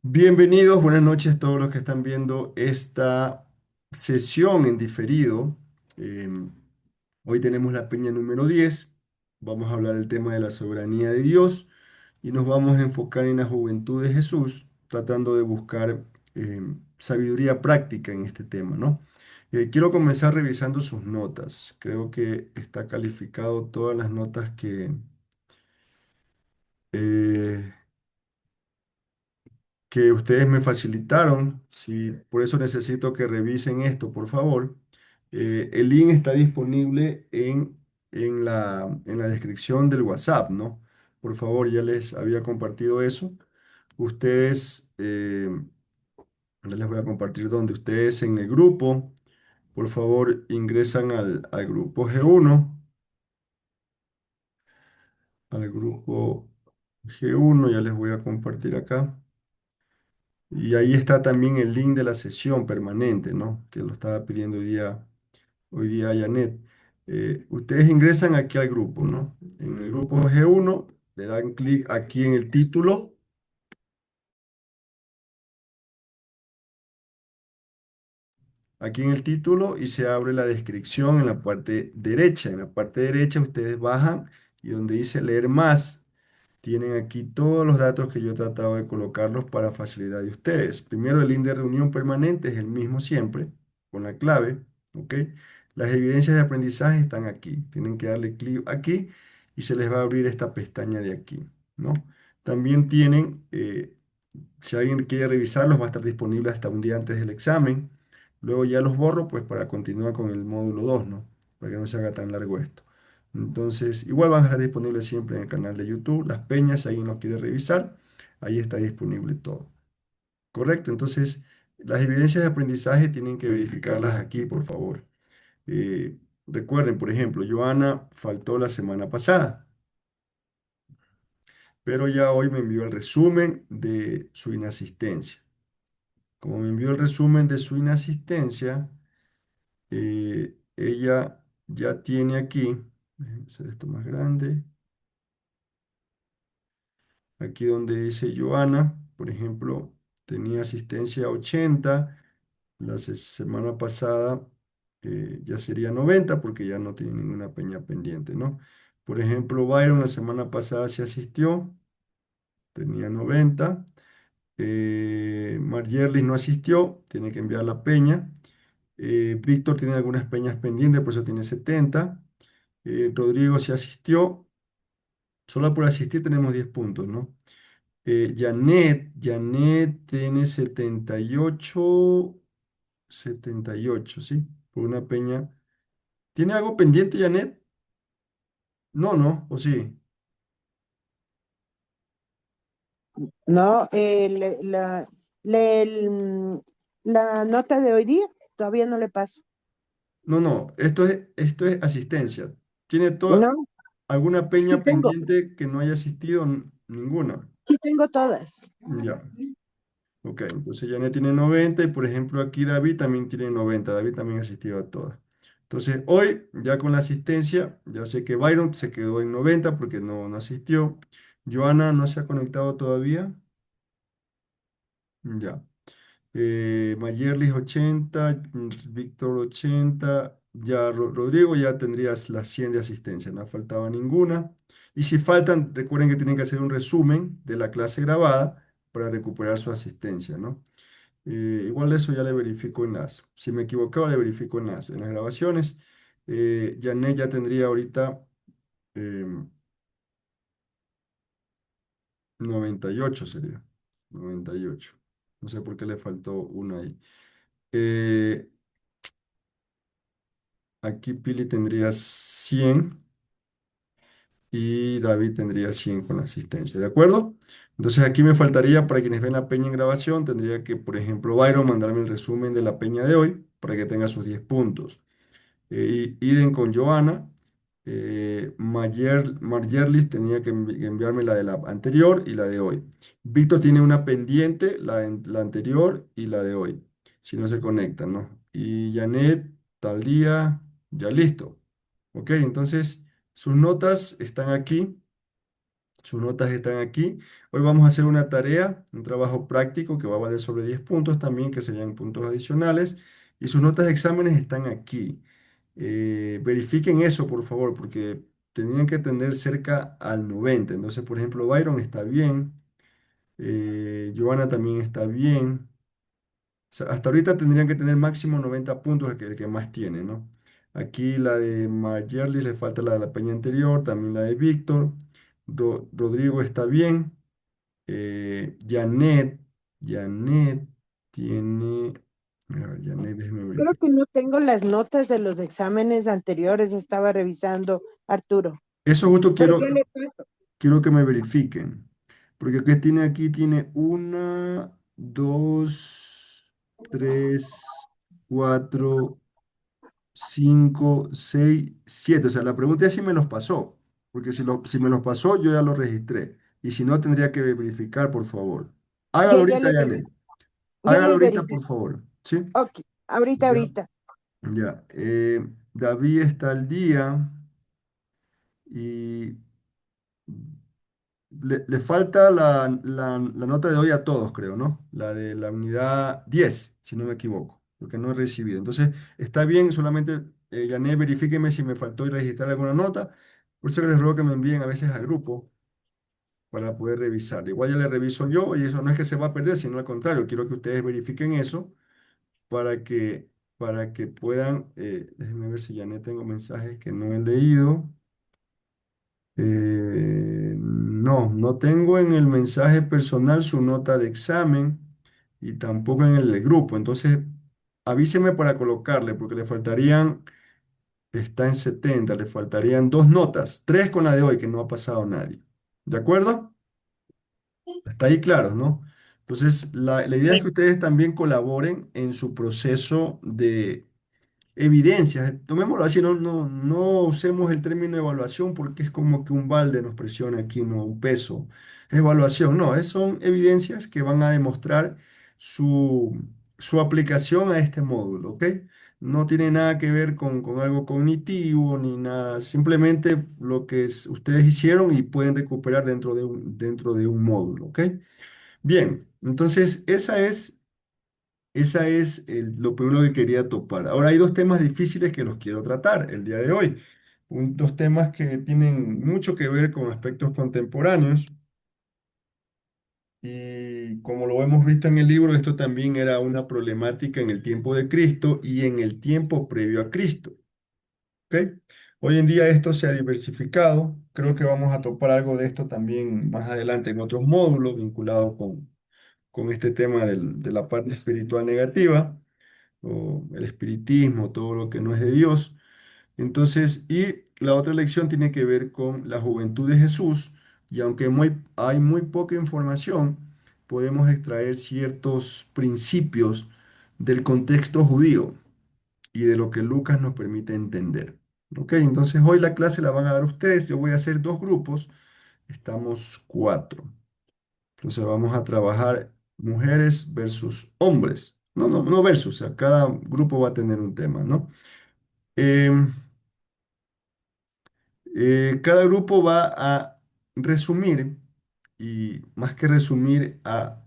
Bienvenidos, buenas noches todos los que están viendo esta sesión en diferido. Em, Hoy tenemos la peña número 10. Vamos a hablar del tema de la soberanía de Dios y nos vamos a enfocar en la juventud de Jesús, tratando de buscar sabiduría práctica en este tema, ¿no? Quiero comenzar revisando sus notas. Creo que está calificado todas las notas eh, que ustedes me facilitaron. Sí, por eso necesito que revisen esto, por favor. El link está disponible en la descripción del WhatsApp, ¿no? Por favor, ya les había compartido eso. Ustedes, ya les voy a compartir donde ustedes en el grupo, por favor, ingresan al grupo G1, al grupo G1, ya les voy a compartir acá. Y ahí está también el link de la sesión permanente, ¿no? Que lo estaba pidiendo hoy día Janet. Ustedes ingresan aquí al grupo, ¿no? En el grupo G1, le dan clic aquí en el título, y se abre la descripción en la parte derecha. En la parte derecha ustedes bajan y donde dice leer más. Tienen aquí todos los datos que yo he tratado de colocarlos para facilidad de ustedes. Primero, el link de reunión permanente es el mismo siempre, con la clave, ¿ok? Las evidencias de aprendizaje están aquí. Tienen que darle clic aquí y se les va a abrir esta pestaña de aquí, ¿no? También tienen, si alguien quiere revisarlos, va a estar disponible hasta un día antes del examen. Luego ya los borro, pues para continuar con el módulo 2, ¿no? Para que no se haga tan largo esto. Entonces, igual van a estar disponibles siempre en el canal de YouTube. Las peñas, si alguien los quiere revisar, ahí está disponible todo. ¿Correcto? Entonces, las evidencias de aprendizaje tienen que verificarlas aquí, por favor. Eh, Recuerden, por ejemplo, Joana faltó la semana pasada, pero ya hoy me envió el resumen de su inasistencia. Como me envió el resumen de su inasistencia, ella ya tiene aquí, déjenme hacer esto más grande. Aquí donde dice Joana, por ejemplo, tenía asistencia 80, semana pasada ya sería 90 porque ya no tiene ninguna peña pendiente, ¿no? Por ejemplo, Byron la semana pasada se asistió, tenía 90. Margerlis no asistió, tiene que enviar la peña. Víctor tiene algunas peñas pendientes, por eso tiene 70. Rodrigo se asistió, solo por asistir tenemos 10 puntos, ¿no? Janet tiene 78, ¿sí? Por una peña. ¿Tiene algo pendiente, Janet? No, no, ¿o sí? No, la nota de hoy día todavía no le paso. No, no, esto es asistencia. ¿Tiene No, alguna sí peña tengo, pendiente que no haya asistido? Ninguna. sí tengo todas. Ya, ok. Entonces Janet tiene 90 y por ejemplo aquí David también tiene 90. David también asistió a todas. Entonces hoy ya con la asistencia, ya sé que Byron se quedó en 90 porque no asistió. Joana no se ha conectado todavía. Ya. Mayerlis 80, Víctor 80, ya Rodrigo ya tendrías las 100 de asistencia, no ha faltado ninguna. Y si faltan, recuerden que tienen que hacer un resumen de la clase grabada para recuperar su asistencia, ¿no? Igual eso ya le verifico si me equivocaba, le verifico en las grabaciones. Janet ya tendría ahorita 98 sería, 98. No sé por qué le faltó una ahí. Eh, Aquí Pili tendría 100 y David tendría 100 con la asistencia, ¿de acuerdo? Entonces aquí me faltaría, para quienes ven la peña en grabación, tendría que, por ejemplo, Byron mandarme el resumen de la peña de hoy para que tenga sus 10 puntos. Idem con Joana. Margerlis tenía que enviarme la de la anterior y la de hoy. Víctor tiene una pendiente, la anterior y la de hoy, si no se conectan, ¿no? Y Janet, tal día, ya listo. Ok, entonces sus notas están aquí. Sus notas están aquí. Hoy vamos a hacer una tarea, un trabajo práctico que va a valer sobre 10 puntos también, que serían puntos adicionales. Y sus notas de exámenes están aquí. Verifiquen eso, por favor, porque tendrían que tener cerca al 90. Entonces, por ejemplo, Byron está bien. Johanna también está bien. O sea, hasta ahorita tendrían que tener máximo 90 puntos, el que más tiene, ¿no? Aquí la de Margerlis le falta la de la peña anterior, también la de Víctor. Rodrigo está bien. Janet, Janet tiene. A ver, Janet, déjeme Creo verificar. que no tengo las notas de los exámenes anteriores, estaba revisando, Arturo. Eso justo Pero ya quiero, le paso. quiero que me verifiquen. Porque aquí tiene una, dos, tres, cuatro. 5 6 7. O sea, la pregunta es si me los pasó, porque si me los pasó, yo ya los registré. Y si no, tendría que verificar, por favor. Hágalo Ya, ahorita, Janet. ya Hágalo le ahorita, por verifico. favor. ¿Sí? Ok, ahorita, Ya. ahorita. Ya. David está al día y le falta la nota de hoy a todos, creo, ¿no? La de la unidad 10 si no me equivoco, porque no he recibido. Entonces, está bien, solamente, Janet, verifíqueme si me faltó y registrar alguna nota. Por eso que les ruego que me envíen a veces al grupo para poder revisar. Igual ya le reviso yo y eso no es que se va a perder, sino al contrario, quiero que ustedes verifiquen eso para que puedan, déjenme ver si Janet tengo mensajes que no he leído. No, no tengo en el mensaje personal su nota de examen y tampoco en el del grupo. Entonces, avíseme para colocarle, porque le faltarían, está en 70, le faltarían dos notas, tres con la de hoy, que no ha pasado nadie. ¿De acuerdo? Está ahí claro, ¿no? Entonces, la idea es que ustedes también colaboren en su proceso de evidencias. Tomémoslo así, no usemos el término evaluación porque es como que un balde nos presiona aquí, no un peso. Evaluación, no, son evidencias que van a demostrar su aplicación a este módulo, ¿ok? No tiene nada que ver con algo cognitivo ni nada, simplemente lo que ustedes hicieron y pueden recuperar dentro de un módulo, ¿ok? Bien, entonces esa es lo primero que quería topar. Ahora hay dos temas difíciles que los quiero tratar el día de hoy. Dos temas que tienen mucho que ver con aspectos contemporáneos y como lo hemos visto en el libro, esto también era una problemática en el tiempo de Cristo y en el tiempo previo a Cristo. ¿Ok? Hoy en día esto se ha diversificado. Creo que vamos a topar algo de esto también más adelante en otros módulos vinculados con este tema de la parte espiritual negativa, o el espiritismo, todo lo que no es de Dios. Entonces, y la otra lección tiene que ver con la juventud de Jesús, y aunque hay muy poca información, podemos extraer ciertos principios del contexto judío y de lo que Lucas nos permite entender. ¿Ok? Entonces, hoy la clase la van a dar ustedes. Yo voy a hacer dos grupos, estamos cuatro. Entonces, vamos a trabajar mujeres versus hombres. No, no, no versus, o sea, cada grupo va a tener un tema, ¿no? Em, cada grupo va a resumir y más que resumir, a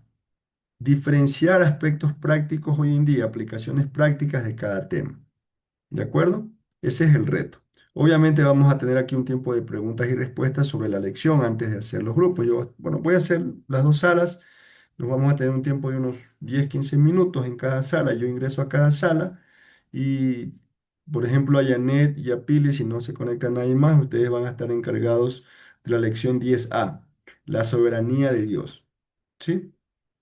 diferenciar aspectos prácticos hoy en día, aplicaciones prácticas de cada tema. ¿De acuerdo? Ese es el reto. Obviamente vamos a tener aquí un tiempo de preguntas y respuestas sobre la lección antes de hacer los grupos. Yo, bueno, voy a hacer las dos salas. Nos vamos a tener un tiempo de unos 10 15 minutos en cada sala. Yo ingreso a cada sala y, por ejemplo, a Janet y a Pili, si no se conecta nadie más, ustedes van a estar encargados de la lección 10A, la soberanía de Dios. ¿Sí?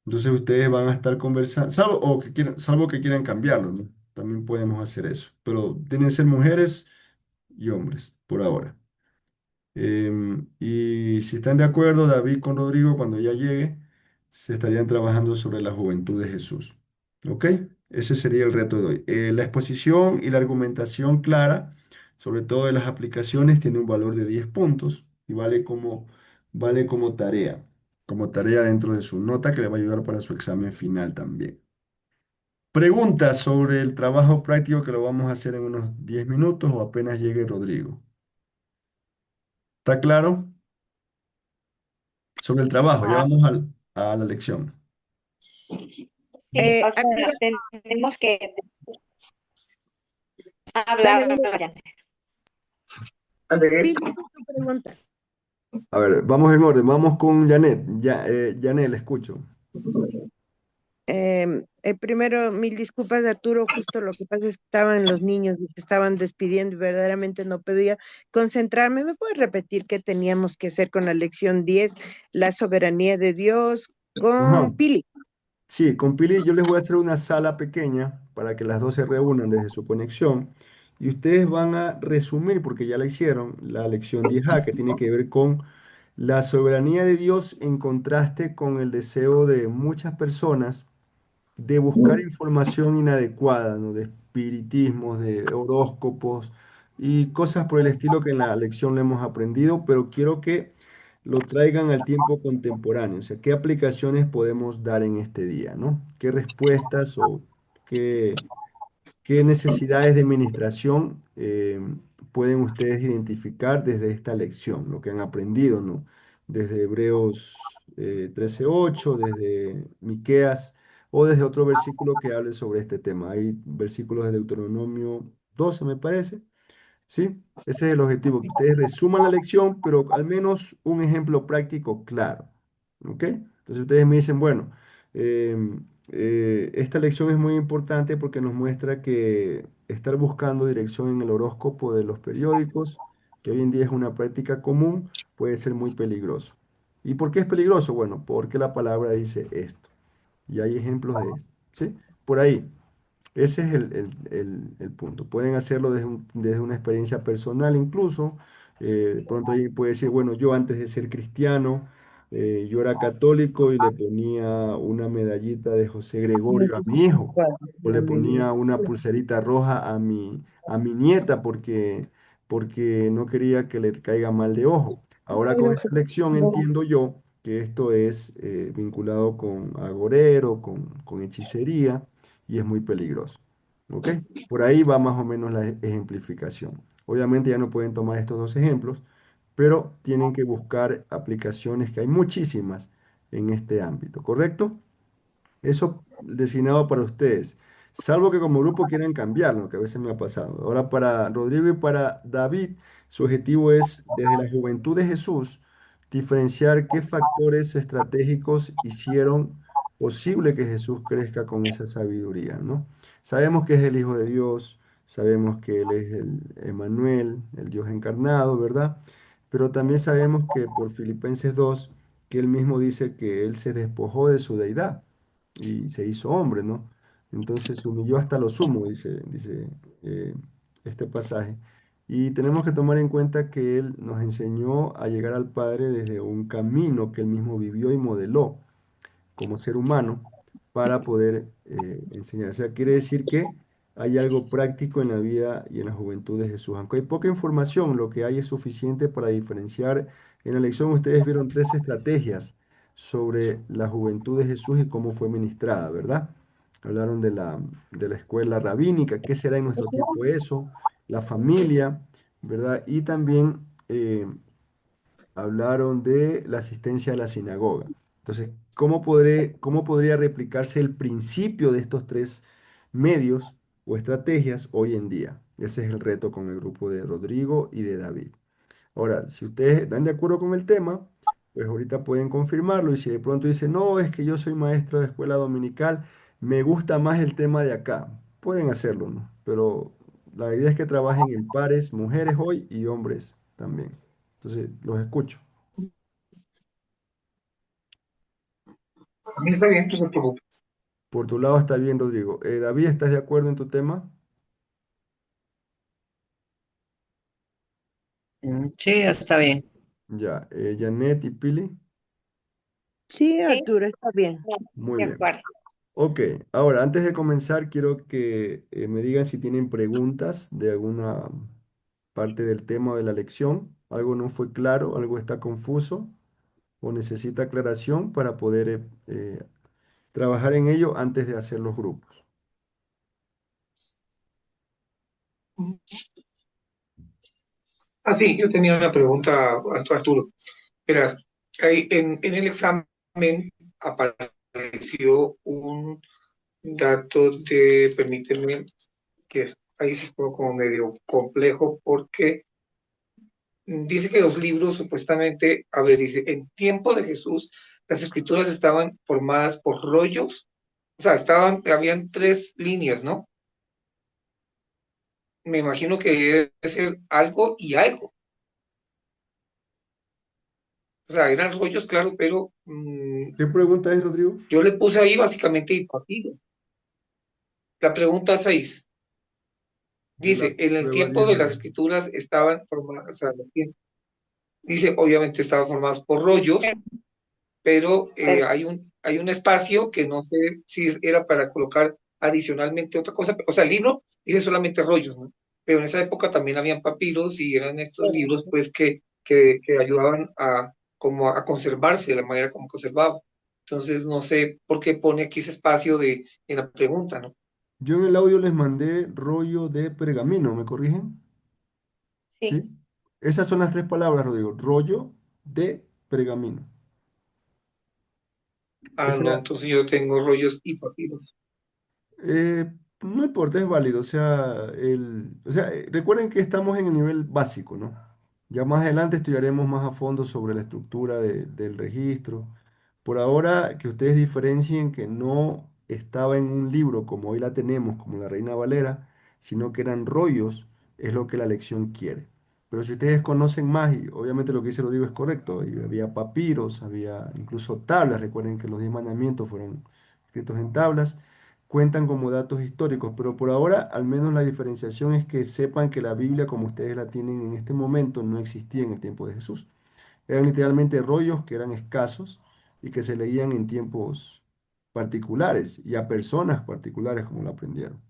Entonces ustedes van a estar conversando, salvo que quieran cambiarlo, ¿no? También podemos hacer eso, pero tienen que ser mujeres y hombres por ahora. Y si están de acuerdo, David con Rodrigo, cuando ya llegue, se estarían trabajando sobre la juventud de Jesús. ¿Ok? Ese sería el reto de hoy. La exposición y la argumentación clara, sobre todo de las aplicaciones, tiene un valor de 10 puntos y vale como tarea dentro de su nota que le va a ayudar para su examen final también. Preguntas sobre el trabajo práctico que lo vamos a hacer en unos 10 minutos o apenas llegue Rodrigo. ¿Está claro? sobre el trabajo. Ya Ah, vamos a la lección. sí, o Arturo, sea, tenemos que dale, hablar, dale, ya. Pili, tu pregunta. A ver, vamos en orden. Vamos con Janet. Ya, Janet, le escucho. Primero, mil disculpas, Arturo. Justo lo que pasa es que estaban los niños y se estaban despidiendo y verdaderamente no podía concentrarme. ¿Me puedes repetir qué teníamos que hacer con la lección 10, la soberanía de Dios, Ajá. con Pili? Sí, con Pili yo les voy a hacer una sala pequeña para que las dos se reúnan desde su conexión y ustedes van a resumir, porque ya la hicieron, la lección 10A que tiene que ver con la soberanía de Dios en contraste con el deseo de muchas personas de buscar información inadecuada, ¿no? De espiritismos, de horóscopos y cosas por el estilo que en la lección le hemos aprendido, pero quiero que lo traigan al tiempo contemporáneo, o sea, qué aplicaciones podemos dar en este día, ¿no? ¿Qué respuestas o qué, qué necesidades de administración pueden ustedes identificar desde esta lección, lo que han aprendido, ¿no? Desde Hebreos 13:8, desde Miqueas o desde otro versículo que hable sobre este tema. Hay versículos de Deuteronomio 12, me parece. ¿Sí? Ese es el objetivo, que ustedes resuman la lección, pero al menos un ejemplo práctico claro. ¿Ok? Entonces ustedes me dicen, bueno, esta lección es muy importante porque nos muestra que estar buscando dirección en el horóscopo de los periódicos, que hoy en día es una práctica común, puede ser muy peligroso. ¿Y por qué es peligroso? Bueno, porque la palabra dice esto. Y hay ejemplos de esto. ¿Sí? Por ahí. Ese es el punto. Pueden hacerlo desde una experiencia personal incluso. De pronto alguien puede decir, bueno, yo antes de ser cristiano, yo era católico y le ponía una medallita de José Gregorio a mi hijo, o le ponía una pulserita roja a mi nieta porque no quería que le caiga mal de ojo. Ahora con esta lección entiendo yo que esto es vinculado con agorero, con hechicería y es muy peligroso. ¿Ok? Por ahí va más o menos la ejemplificación. Obviamente ya no pueden tomar estos dos ejemplos, pero tienen que buscar aplicaciones que hay muchísimas en este ámbito, ¿correcto? Eso designado para ustedes. Salvo que como grupo quieran cambiarlo, que a veces me ha pasado. Ahora para Rodrigo y para David, su objetivo es, desde la juventud de Jesús, diferenciar qué factores estratégicos hicieron posible que Jesús crezca con esa sabiduría, ¿no? Sabemos que es el Hijo de Dios, sabemos que Él es el Emmanuel, el Dios encarnado, ¿verdad? Pero también sabemos que por Filipenses 2, que Él mismo dice que Él se despojó de su deidad y se hizo hombre, ¿no? Entonces se humilló hasta lo sumo, dice eh, este pasaje. Y tenemos que tomar en cuenta que Él nos enseñó a llegar al Padre desde un camino que Él mismo vivió y modeló como ser humano para poder enseñar. O sea, quiere decir que hay algo práctico en la vida y en la juventud de Jesús. Aunque hay poca información, lo que hay es suficiente para diferenciar. En la lección ustedes vieron tres estrategias sobre la juventud de Jesús y cómo fue ministrada, ¿verdad? Hablaron de la escuela rabínica, qué será en nuestro tiempo eso, la familia, ¿verdad? Y también hablaron de la asistencia a la sinagoga. Entonces, cómo podría replicarse el principio de estos tres medios o estrategias hoy en día? Ese es el reto con el grupo de Rodrigo y de David. Ahora, si ustedes están de acuerdo con el tema, pues ahorita pueden confirmarlo y si de pronto dicen, no, es que yo soy maestro de escuela dominical, me gusta más el tema de acá, pueden hacerlo, ¿no? Pero la idea es que trabajen en pares, mujeres hoy y hombres también. Entonces, los escucho. A mí está bien, no se preocupe. Por tu lado está bien, Rodrigo. David, ¿estás de acuerdo en tu tema? Sí, está bien. Ya. Janet y Pili. Sí, Sí, Arturo, está bien. Muy de bien. acuerdo. Ok, ahora antes de comenzar quiero que me digan si tienen preguntas de alguna parte del tema o de la lección. Algo no fue claro, algo está confuso o necesita aclaración para poder trabajar en ello antes de hacer los grupos. Ah, sí, yo tenía una pregunta, Arturo. Espera, Ahí en el examen apareció un dato de, permíteme, ahí sí estuvo como medio complejo porque dice que los libros supuestamente, a ver, dice, en tiempo de Jesús, las escrituras estaban formadas por rollos, o sea, habían tres líneas, ¿no? Me imagino que debe ser algo y algo. O sea, eran rollos, claro, pero ¿Qué pregunta es, Rodrigo? yo le puse ahí básicamente papiro. La pregunta 6 De la dice, en el prueba tiempo 10 de b. las escrituras estaban formadas, o sea, dice, obviamente estaban formadas por rollos, pero hay un espacio que no sé si era para colocar adicionalmente otra cosa, o sea, el libro dice solamente rollos, ¿no? Pero en esa época también habían papiros y eran estos libros, pues, que ayudaban a, como a conservarse, la manera como conservaba. Entonces, no sé por qué pone aquí ese espacio en la pregunta, ¿no? Yo en el audio les mandé rollo de pergamino, ¿me corrigen? Sí, ¿Sí? Esas son las tres palabras, Rodrigo. Rollo de pergamino. Ah, no, Esa, entonces yo tengo rollos y papiros. no importa, es válido. Recuerden que estamos en el nivel básico, ¿no? Ya más adelante estudiaremos más a fondo sobre la estructura del registro. Por ahora, que ustedes diferencien que no estaba en un libro como hoy la tenemos, como la Reina Valera, sino que eran rollos, es lo que la lección quiere. Pero si ustedes conocen más, y obviamente lo que dice Rodrigo es correcto, y había papiros, había incluso tablas, recuerden que los 10 mandamientos fueron escritos en tablas, cuentan como datos históricos, pero por ahora al menos la diferenciación es que sepan que la Biblia como ustedes la tienen en este momento no existía en el tiempo de Jesús. Eran literalmente rollos que eran escasos y que se leían en tiempos particulares y a personas particulares como lo aprendieron.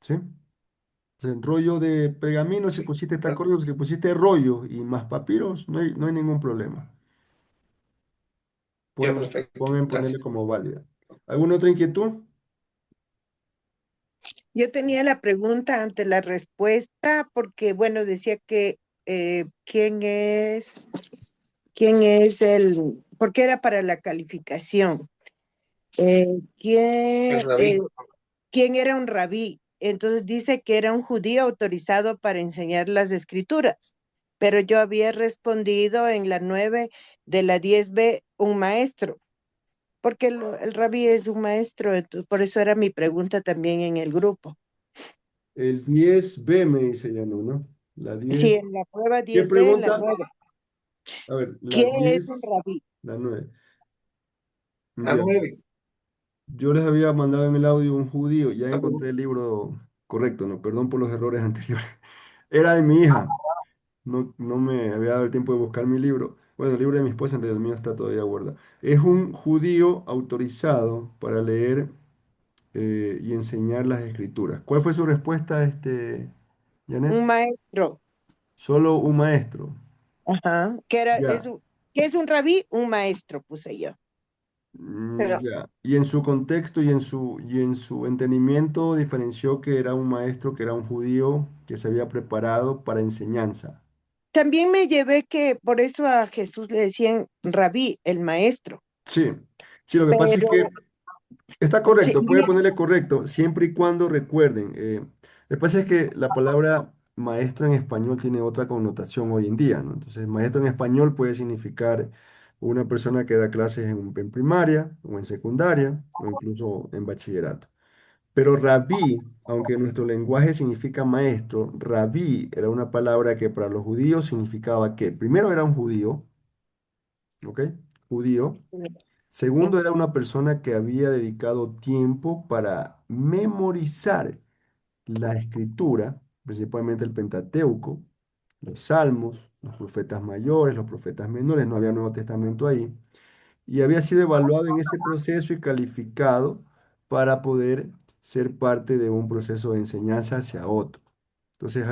¿Sí? Entonces, rollo de pergamino, si Sí, pusiste está correcto, si pusiste rollo y más papiros, no hay ningún problema. ya, perfecto, Pueden ponerle gracias. como válida. ¿Alguna otra inquietud? Yo tenía la pregunta ante la respuesta porque, bueno, decía que quién es porque era para la calificación. Eh, El ¿quién, eh, rabí. quién era un rabí? Entonces dice que era un judío autorizado para enseñar las escrituras, pero yo había respondido en la 9 de la 10b un maestro, porque el rabí es un maestro, entonces, por eso era mi pregunta también en el grupo. El 10b me dice ya ¿no? La Sí, 10. en la prueba ¿Qué 10b, en la pregunta? 9. A ver, la ¿Qué es un 10, rabí? la 9. La Ya. 9. Yo les había mandado en el audio un judío, ya La encontré pregunta. el libro correcto, ¿no? Perdón por los errores anteriores. Era de mi hija, no me había dado el tiempo de buscar mi libro. Bueno, el libro de mi esposa, en realidad el mío está todavía guardado. Es un judío autorizado para leer y enseñar las escrituras. ¿Cuál fue su respuesta, Janet? Un maestro. Solo un maestro. Ajá. Ya. ¿Qué es un rabí? Un maestro, puse yo. pero Ya. Y en su contexto y en su entendimiento diferenció que era un maestro, que era un judío que se había preparado para enseñanza. También me llevé que por eso a Jesús le decían rabí, el maestro. Sí, sí, lo que pasa es Pero que está sí, correcto, puede ponerle correcto, siempre y cuando recuerden. Lo que pasa es que la palabra maestro en español tiene otra connotación hoy en día, ¿no? Entonces, maestro en español puede significar una persona que da clases en primaria o en secundaria o incluso en bachillerato. Pero rabí, aunque en nuestro lenguaje significa maestro, rabí era una palabra que para los judíos significaba que primero era un judío, ¿ok? Judío. Segundo, era una persona que había dedicado tiempo para memorizar la escritura, principalmente el Pentateuco, los Salmos, los profetas mayores, los profetas menores, no había Nuevo Testamento ahí, y había sido evaluado en ese proceso y calificado para poder ser parte de un proceso de enseñanza hacia otro. Entonces,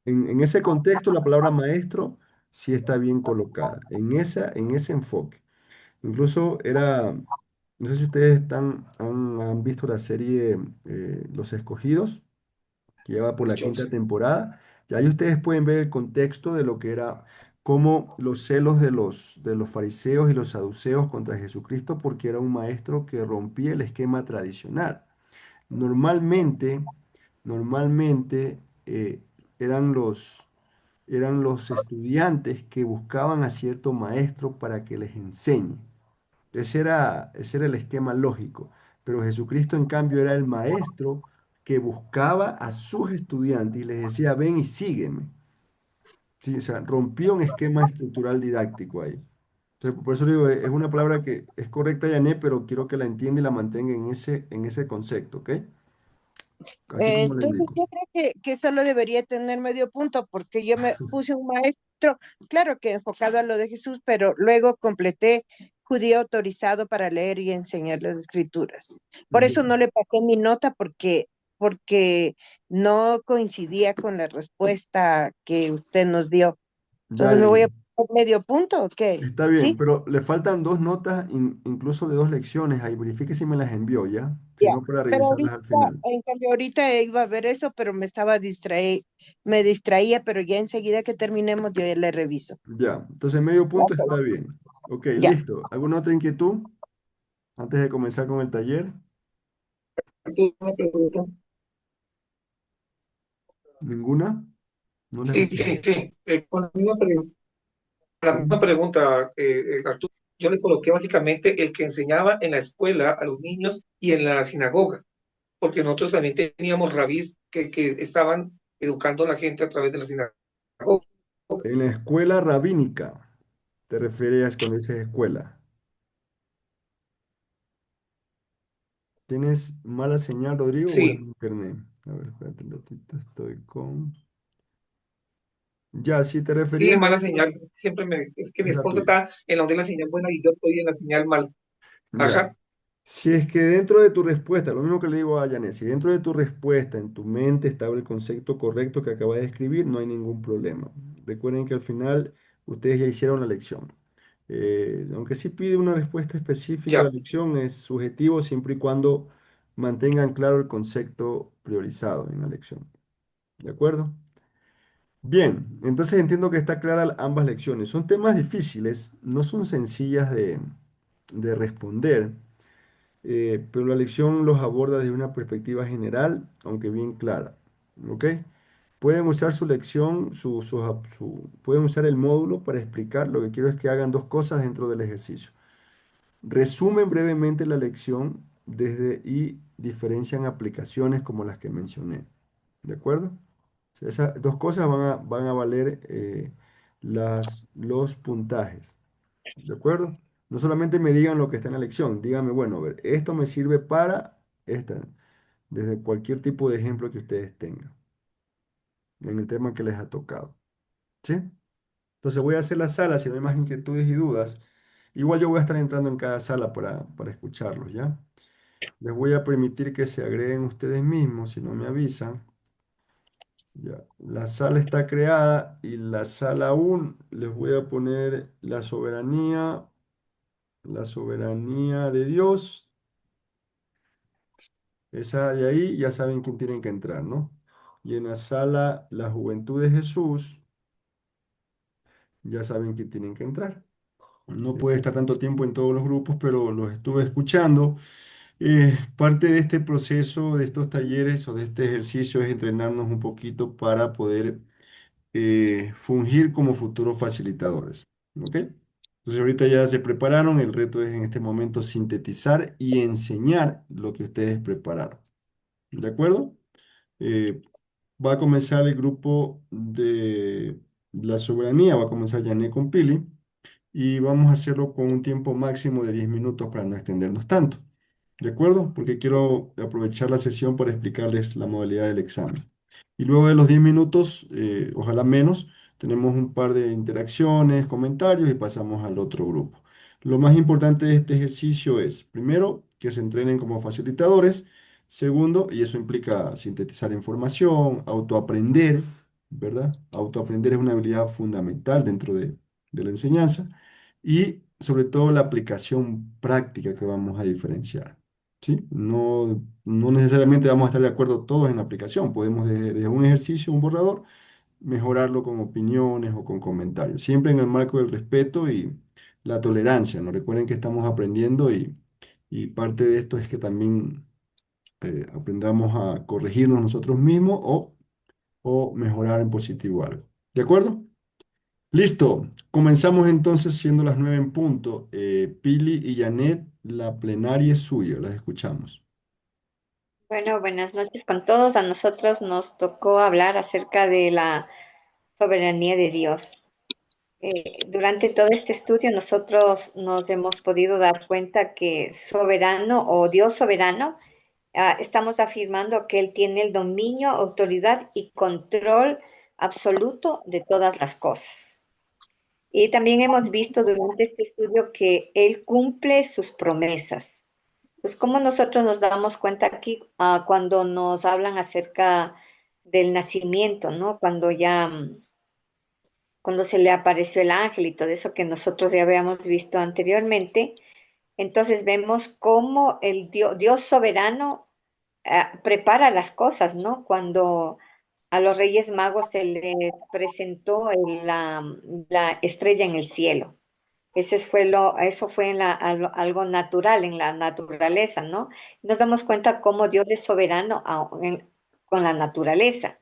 en ese contexto, la palabra maestro sí está bien colocada, en ese enfoque. Incluso no sé si ustedes han visto la serie Los Escogidos, que lleva por De la quinta Joseph. temporada, y ahí ustedes pueden ver el contexto de lo que era como los celos de los fariseos y los saduceos contra Jesucristo porque era un maestro que rompía el esquema tradicional. Normalmente, normalmente eran eran los estudiantes que buscaban a cierto maestro para que les enseñe. Ese era el esquema lógico. Pero Jesucristo, en cambio, era el maestro que buscaba a sus estudiantes y les decía, ven y sígueme. Sí, o sea, rompió un esquema estructural didáctico ahí. Entonces, por eso digo, es una palabra que es correcta, Yané, pero quiero que la entienda y la mantenga en ese concepto, ¿ok? Así como le Entonces indico. yo creo que solo debería tener medio punto porque yo me puse un maestro, claro que enfocado a lo de Jesús, pero luego completé judío autorizado para leer y enseñar las escrituras. Por eso Ya, no le pasé mi nota porque no coincidía con la respuesta que usted nos dio. ya, Entonces me voy a Yané. poner medio punto, ¿o qué? Está bien, ¿Sí? pero le faltan dos notas, incluso de dos lecciones. Ahí verifique si me las envió ya, si Ya. no para Pero revisarlas ahorita, al final. en cambio, ahorita iba a ver eso, pero me distraía, pero ya enseguida que terminemos, yo ya le reviso. Ya, entonces medio Ya, punto pues, está bien. Ok, ya. listo. ¿Alguna otra inquietud antes de comenzar con el taller? Una pregunta. ¿Ninguna? No la Sí, escuché. sí, sí. Con la misma ¿Cómo? pregunta, Arturo, yo le coloqué básicamente el que enseñaba en la escuela a los niños y en la sinagoga, porque nosotros también teníamos rabís que estaban educando a la gente a través de la sinagoga. En la escuela rabínica, ¿te refieres cuando dices escuela? ¿Tienes mala señal, Rodrigo, o es mi Sí, internet? A ver, espérate un ratito, estoy con... Ya, si te sí, referías a mala eso, señal. Es que mi es la esposa tuya. está en la onda de la señal buena y yo estoy en la señal mal. Ya. Ajá, Si es que dentro de tu respuesta, lo mismo que le digo a Janet, si dentro de tu respuesta en tu mente estaba el concepto correcto que acaba de escribir, no hay ningún problema. Recuerden que al final ustedes ya hicieron la lección. Aunque sí pide una respuesta específica, la ya. lección es subjetivo siempre y cuando mantengan claro el concepto priorizado en la lección. ¿De acuerdo? Bien, entonces entiendo que está clara ambas lecciones. Son temas difíciles, no son sencillas de responder, pero la lección los aborda desde una perspectiva general, aunque bien clara. ¿Ok? Pueden usar su lección, pueden usar el módulo para explicar. Lo que quiero es que hagan dos cosas dentro del ejercicio. Resumen brevemente la lección y diferencian aplicaciones como las que mencioné. ¿De acuerdo? O sea, esas dos cosas van a valer los puntajes. ¿De acuerdo? No solamente me digan lo que está en la lección, díganme, bueno, a ver, esto me sirve para esta, desde cualquier tipo de ejemplo que ustedes tengan en el tema que les ha tocado. ¿Sí? Entonces voy a hacer la sala, si no hay más inquietudes y dudas. Igual yo voy a estar entrando en cada sala para escucharlos, ¿ya? Les voy a permitir que se agreguen ustedes mismos, si no me avisan. Ya. La sala está creada y la sala 1 les voy a poner la soberanía de Dios. Esa de ahí ya saben quién tienen que entrar, ¿no? Y en la sala La Juventud de Jesús, ya saben quién tienen que entrar. No puede estar tanto tiempo en todos los grupos, pero los estuve escuchando. Parte de este proceso, de estos talleres o de este ejercicio es entrenarnos un poquito para poder fungir como futuros facilitadores. ¿Ok? Entonces ahorita ya se prepararon, el reto es en este momento sintetizar y enseñar lo que ustedes prepararon. ¿De acuerdo? Eh, Va a comenzar el grupo de la soberanía, va a comenzar Yané con Pili y vamos a hacerlo con un tiempo máximo de 10 minutos para no extendernos tanto. ¿De acuerdo? Porque quiero aprovechar la sesión para explicarles la modalidad del examen. Y luego de los 10 minutos, ojalá menos, tenemos un par de interacciones, comentarios y pasamos al otro grupo. Lo más importante de este ejercicio es, primero, que se entrenen como facilitadores. Segundo, y eso implica sintetizar información, autoaprender, ¿verdad? Autoaprender es una habilidad fundamental dentro de la enseñanza y sobre todo la aplicación práctica que vamos a diferenciar. ¿Sí? No necesariamente vamos a estar de acuerdo todos en la aplicación, podemos desde un ejercicio, un borrador, mejorarlo con opiniones o con comentarios, siempre en el marco del respeto y la tolerancia, ¿no? Recuerden que estamos aprendiendo y parte de esto es que también aprendamos a corregirnos nosotros mismos o mejorar en positivo algo. ¿De acuerdo? Listo. Comenzamos entonces siendo las 9 en punto. Pili y Janet, la plenaria es suya, las escuchamos. Bueno, buenas noches con todos. A nosotros nos tocó hablar acerca de la soberanía de Dios. Durante todo este estudio nosotros nos hemos podido dar cuenta que soberano o Dios soberano, estamos afirmando que Él tiene el dominio, autoridad y control absoluto de todas las cosas. Y también hemos visto durante este estudio que Él cumple sus promesas. Pues cómo nosotros nos damos cuenta aquí cuando nos hablan acerca del nacimiento, ¿no? Cuando ya, cuando se le apareció el ángel y todo eso que nosotros ya habíamos visto anteriormente, entonces vemos cómo el Dios soberano prepara las cosas, ¿no? Cuando a los Reyes Magos se les presentó la estrella en el cielo. Eso fue en algo natural, en la naturaleza, ¿no? Nos damos cuenta cómo Dios es soberano con la naturaleza.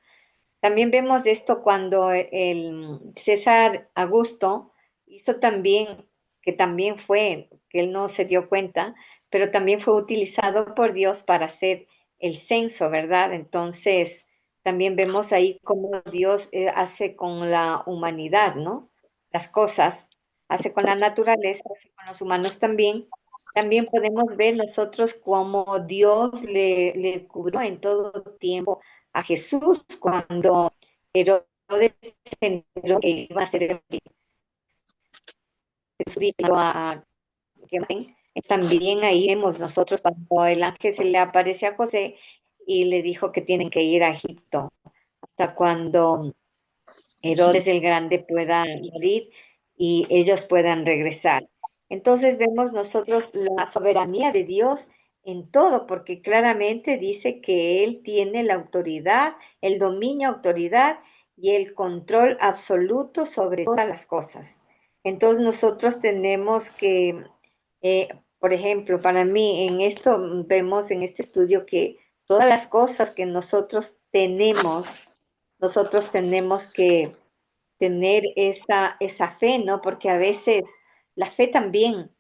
También vemos esto cuando el César Augusto hizo también, que también fue, que él no se dio cuenta, pero también fue utilizado por Dios para hacer el censo, ¿verdad? Entonces, también vemos ahí cómo Dios hace con la humanidad, ¿no? Las cosas, hace con la naturaleza, hace con los humanos también. También podemos ver nosotros cómo Dios le cubrió en todo tiempo a Jesús cuando Herodes se enteró que iba a ser el Jesucristo a también ahí vemos nosotros cuando el ángel se le aparece a José y le dijo que tienen que ir a Egipto hasta cuando Herodes el Grande pueda morir y ellos puedan regresar. Entonces vemos nosotros la soberanía de Dios en todo, porque claramente dice que Él tiene la autoridad, el dominio, autoridad y el control absoluto sobre todas las cosas. Entonces nosotros tenemos que, por ejemplo, para mí en esto vemos en este estudio que todas las cosas que nosotros tenemos que tener esa fe, ¿no? Porque a veces la fe también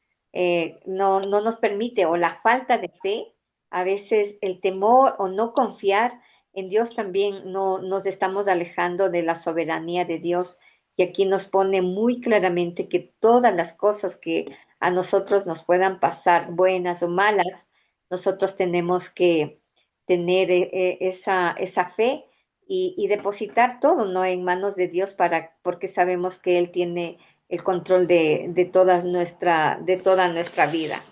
no nos permite, o la falta de fe, a veces el temor o no confiar en Dios también no nos estamos alejando de la soberanía de Dios. Y aquí nos pone muy claramente que todas las cosas que a nosotros nos puedan pasar, buenas o malas, nosotros tenemos que tener esa fe y depositar todo, ¿no? En manos de Dios porque sabemos que Él tiene el control de toda nuestra vida.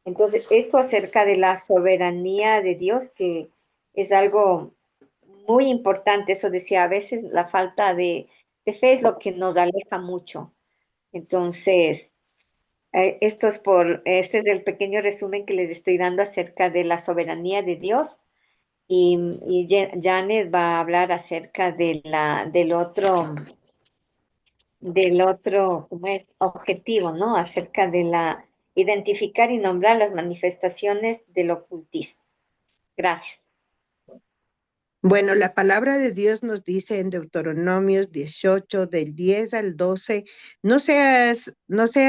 Entonces, esto acerca de la soberanía de Dios, que es algo muy importante, eso decía, a veces la falta de fe es lo que nos aleja mucho. Entonces, este es el pequeño resumen que les estoy dando acerca de la soberanía de Dios y Janet va a hablar acerca del otro, ¿cómo es? Objetivo, ¿no? Acerca de identificar y nombrar las manifestaciones del ocultismo. Gracias. Bueno, la palabra de Dios nos dice en Deuteronomios 18, del 10 al 12, no sea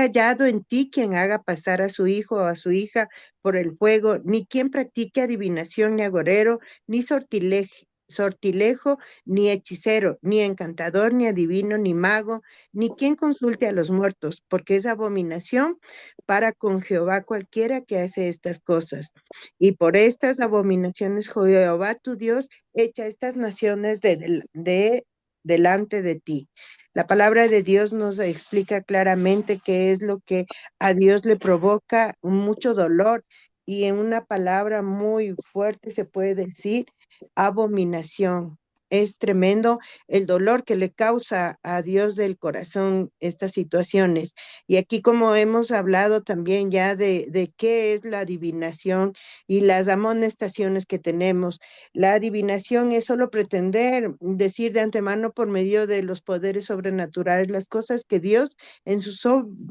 hallado en ti quien haga pasar a su hijo o a su hija por el fuego, ni quien practique adivinación, ni agorero, ni sortilejo, ni hechicero, ni encantador, ni adivino, ni mago, ni quien consulte a los muertos, porque es abominación para con Jehová cualquiera que hace estas cosas. Y por estas abominaciones Jehová tu Dios echa estas naciones delante de ti. La palabra de Dios nos explica claramente qué es lo que a Dios le provoca mucho dolor y en una palabra muy fuerte se puede decir abominación. es tremendo el dolor que le causa a Dios del corazón estas situaciones. Y aquí como hemos hablado también ya de qué es la adivinación y las amonestaciones que tenemos. La adivinación es solo pretender decir de antemano por medio de los poderes sobrenaturales las cosas que Dios en su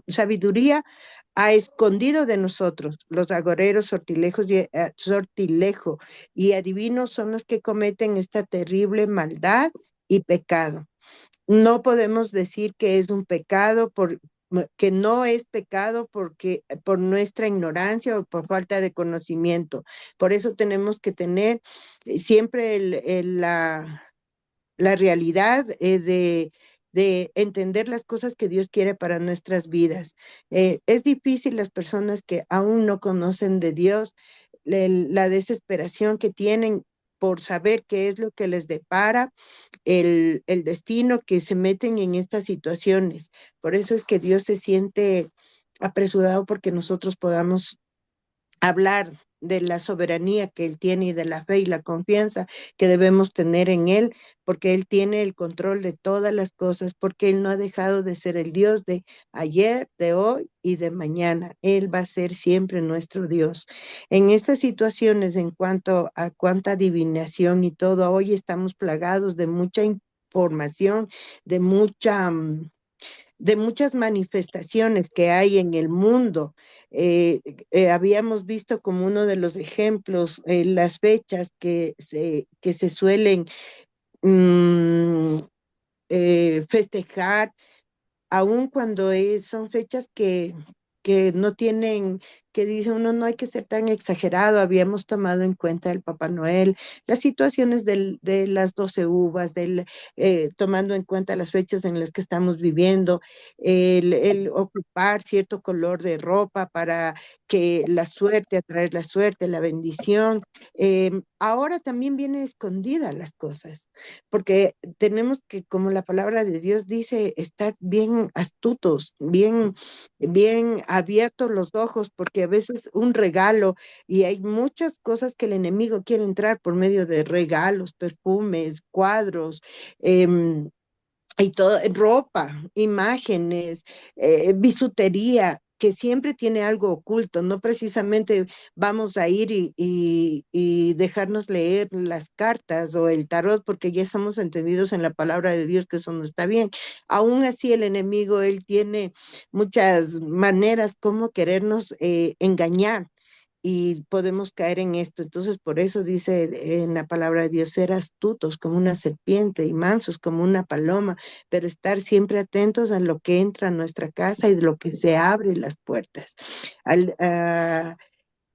sabiduría ha escondido de nosotros. Los agoreros, sortilejo y adivinos son los que cometen esta terrible maldad y pecado. No podemos decir que es un pecado que no es pecado porque por nuestra ignorancia o por falta de conocimiento. Por eso tenemos que tener siempre la realidad de entender las cosas que Dios quiere para nuestras vidas. Es difícil las personas que aún no conocen de Dios, la desesperación que tienen por saber qué es lo que les depara el destino, que se meten en estas situaciones. Por eso es que Dios se siente apresurado porque nosotros podamos hablar de la soberanía que Él tiene y de la fe y la confianza que debemos tener en Él, porque Él tiene el control de todas las cosas, porque Él no ha dejado de ser el Dios de ayer, de hoy y de mañana. Él va a ser siempre nuestro Dios. En estas situaciones, en cuanto a cuánta adivinación y todo, hoy estamos plagados de mucha información, de mucha de muchas manifestaciones que hay en el mundo. Eh, Habíamos visto como uno de los ejemplos las fechas que se suelen mm, festejar aun cuando son fechas que no tienen, que dice uno no hay que ser tan exagerado, habíamos tomado en cuenta el Papá Noel, las situaciones de las 12 uvas, tomando en cuenta las fechas en las que estamos viviendo, el ocupar cierto color de ropa para que la suerte, atraer la suerte, la bendición. Ahora también viene escondida las cosas porque tenemos que, como la palabra de Dios dice, estar bien astutos, bien abiertos los ojos, porque a veces un regalo, y hay muchas cosas que el enemigo quiere entrar por medio de regalos, perfumes, cuadros, y todo, ropa, imágenes, bisutería, que siempre tiene algo oculto, no precisamente vamos a ir y dejarnos leer las cartas o el tarot, porque ya estamos entendidos en la palabra de Dios que eso no está bien. Aún así el enemigo, él tiene muchas maneras como querernos engañar y podemos caer en esto. Entonces, por eso dice en la palabra de Dios, ser astutos como una serpiente y mansos como una paloma, pero estar siempre atentos a lo que entra a nuestra casa y de lo que se abre las puertas.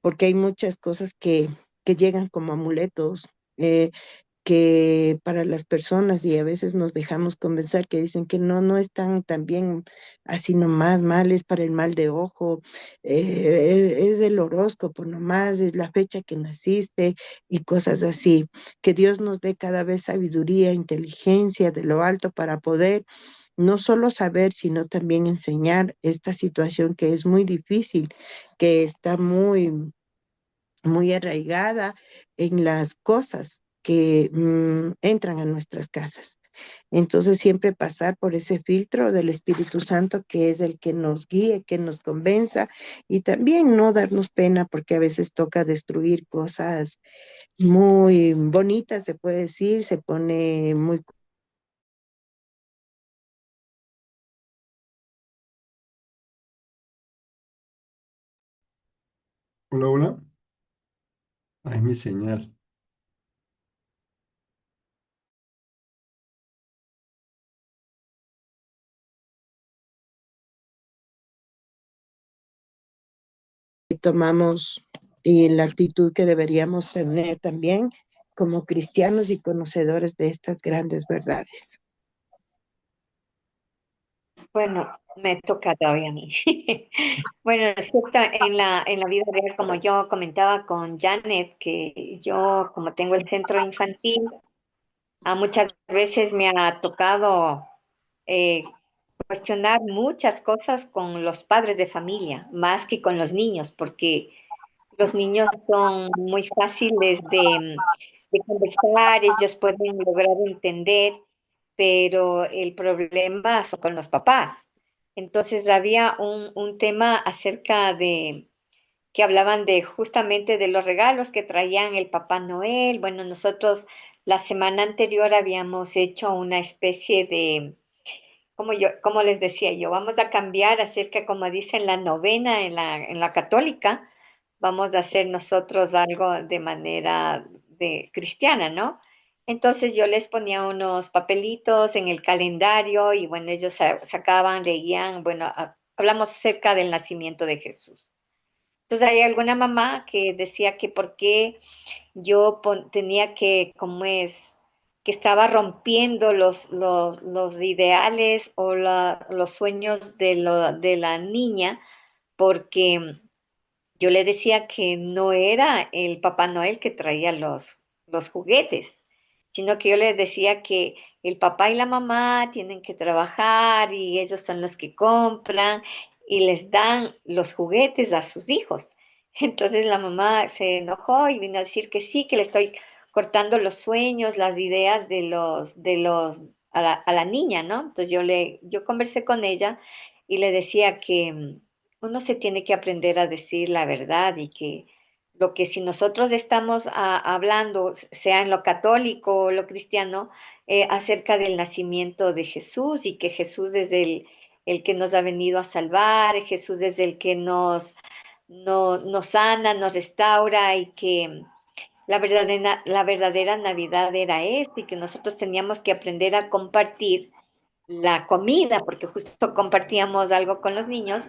Porque hay muchas cosas que llegan como amuletos. Que para las personas y a veces nos dejamos convencer que dicen que no están tan bien así nomás, mal es para el mal de ojo, es el horóscopo nomás, es la fecha que naciste y cosas así. Que Dios nos dé cada vez sabiduría, inteligencia de lo alto para poder no solo saber, sino también enseñar esta situación que es muy difícil, que está muy arraigada en las cosas que entran a nuestras casas. Entonces siempre pasar por ese filtro del Espíritu Santo que es el que nos guíe, que nos convenza y también no darnos pena porque a veces toca destruir cosas muy bonitas, se puede decir, se pone muy... Hola, hola. Ah, es mi señal. tomamos y la actitud que deberíamos tener también como cristianos y conocedores de estas grandes verdades. Bueno, me toca todavía a mí. Bueno, respecto en la vida real, como yo comentaba con Janet, que yo, como tengo el centro infantil, a muchas veces me ha tocado eh, cuestionar muchas cosas con los padres de familia, más que con los niños, porque los niños son muy fáciles de conversar, ellos pueden lograr entender, pero el problema son con los papás. Entonces había un tema acerca de que hablaban de justamente de los regalos que traían el Papá Noel. Bueno, nosotros la semana anterior habíamos hecho una especie de, como les decía yo, vamos a cambiar acerca, como dicen la novena en la católica, vamos a hacer nosotros algo de manera de cristiana, ¿no? Entonces yo les ponía unos papelitos en el calendario y bueno, ellos sacaban, leían, bueno, hablamos acerca del nacimiento de Jesús. Entonces hay alguna mamá que decía que por qué yo tenía que, como es, que estaba rompiendo los ideales o los sueños de la niña, porque yo le decía que no era el Papá Noel que traía los juguetes, sino que yo le decía que el papá y la mamá tienen que trabajar y ellos son los que compran y les dan los juguetes a sus hijos. Entonces la mamá se enojó y vino a decir que sí, que le estoy cortando los sueños, las ideas a la niña, ¿no? Entonces yo conversé con ella y le decía que uno se tiene que aprender a decir la verdad y que lo que si nosotros estamos hablando, sea en lo católico o lo cristiano, acerca del nacimiento de Jesús y que Jesús es el que nos ha venido a salvar, Jesús es el que nos sana, nos restaura y que la verdadera Navidad era esta y que nosotros teníamos que aprender a compartir la comida, porque justo compartíamos algo con los niños.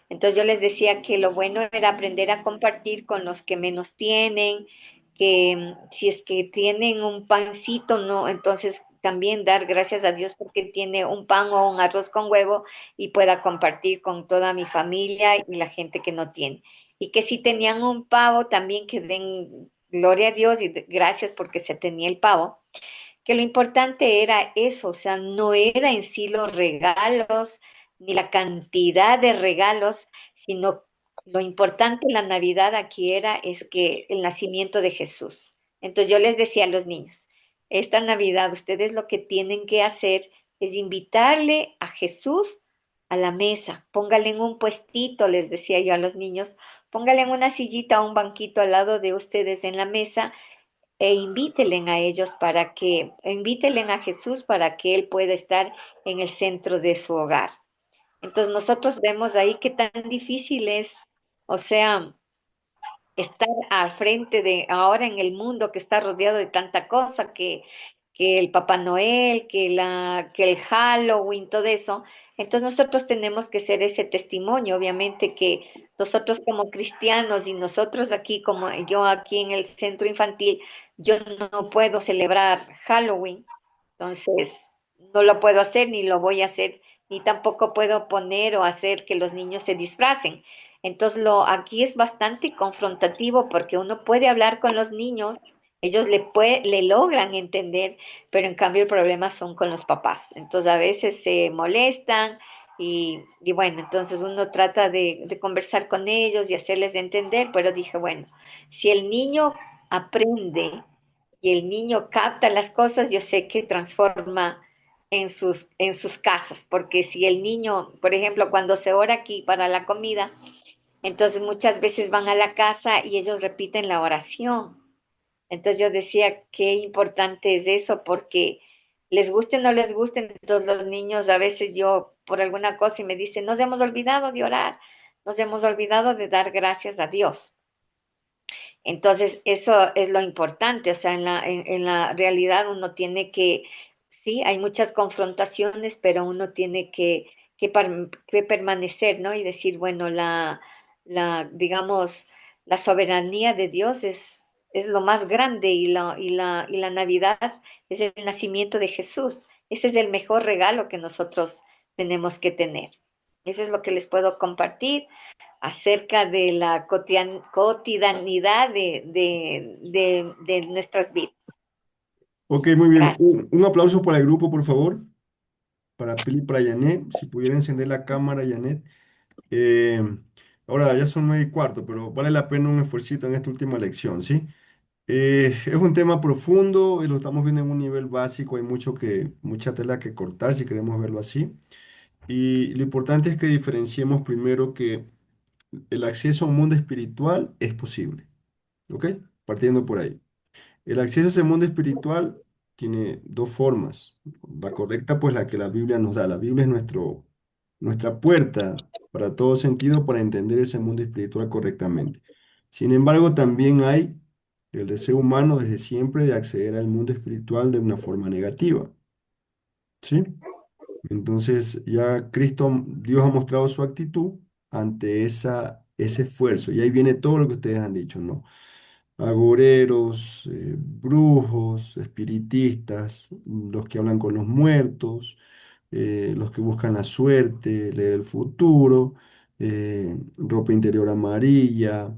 Entonces yo les decía que lo bueno era aprender a compartir con los que menos tienen, que si es que tienen un pancito, no, entonces también dar gracias a Dios porque tiene un pan o un arroz con huevo y pueda compartir con toda mi familia y la gente que no tiene. Y que si tenían un pavo, también que den gloria a Dios y gracias porque se tenía el pavo, que lo importante era eso, o sea, no era en sí los regalos ni la cantidad de regalos, sino lo importante en la Navidad aquí era es que el nacimiento de Jesús. Entonces yo les decía a los niños, esta Navidad ustedes lo que tienen que hacer es invitarle a Jesús a la mesa, póngale en un puestito, les decía yo a los niños, póngale en una sillita o un banquito al lado de ustedes en la mesa e invítenle a ellos invítenle a Jesús para que Él pueda estar en el centro de su hogar. Entonces nosotros vemos ahí qué tan difícil es, o sea, estar al frente de ahora en el mundo que está rodeado de tanta cosa, que el Papá Noel, que el Halloween, todo eso. Entonces nosotros tenemos que ser ese testimonio, obviamente que nosotros como cristianos y nosotros aquí, como yo aquí en el centro infantil, yo no puedo celebrar Halloween, entonces no lo puedo hacer ni lo voy a hacer, ni tampoco puedo poner o hacer que los niños se disfracen. Entonces, aquí es bastante confrontativo porque uno puede hablar con los niños, ellos le logran entender, pero en cambio el problema son con los papás. Entonces, a veces se molestan y bueno, entonces uno trata de conversar con ellos y hacerles entender, pero dije, bueno, si el niño aprende y el niño capta las cosas, yo sé que transforma en sus casas, porque si el niño, por ejemplo, cuando se ora aquí para la comida, entonces muchas veces van a la casa y ellos repiten la oración. Entonces yo decía, qué importante es eso, porque les guste o no les guste, entonces los niños a veces yo por alguna cosa y me dicen, nos hemos olvidado de orar, nos hemos olvidado de dar gracias a Dios. Entonces eso es lo importante, o sea, en la realidad uno tiene que, sí, hay muchas confrontaciones, pero uno tiene que permanecer, ¿no? Y decir, bueno, digamos, la soberanía de Dios es lo más grande y la Navidad es el nacimiento de Jesús. Ese es el mejor regalo que nosotros tenemos que tener. Eso es lo que les puedo compartir acerca de la cotidianidad de nuestras vidas. Ok, muy bien. Gracias. Un aplauso para el grupo, por favor, para Pili y para Janet. Si pudiera encender la cámara, Janet. Eh, Ahora ya son 9:15, pero vale la pena un esfuercito en esta última lección, ¿sí? Es un tema profundo y lo estamos viendo en un nivel básico. Hay mucha tela que cortar si queremos verlo así. Y lo importante es que diferenciemos primero que el acceso a un mundo espiritual es posible. ¿Ok? Partiendo por ahí. El acceso a ese mundo espiritual tiene dos formas. La correcta, pues la que la Biblia nos da. La Biblia es nuestra puerta para todo sentido para entender ese mundo espiritual correctamente. Sin embargo, también hay el deseo humano desde siempre de acceder al mundo espiritual de una forma negativa. ¿Sí? Entonces ya Dios ha mostrado su actitud ante ese esfuerzo. Y ahí viene todo lo que ustedes han dicho, ¿no? Agoreros, brujos, espiritistas, los que hablan con los muertos, los que buscan la suerte, leer el futuro, ropa interior amarilla,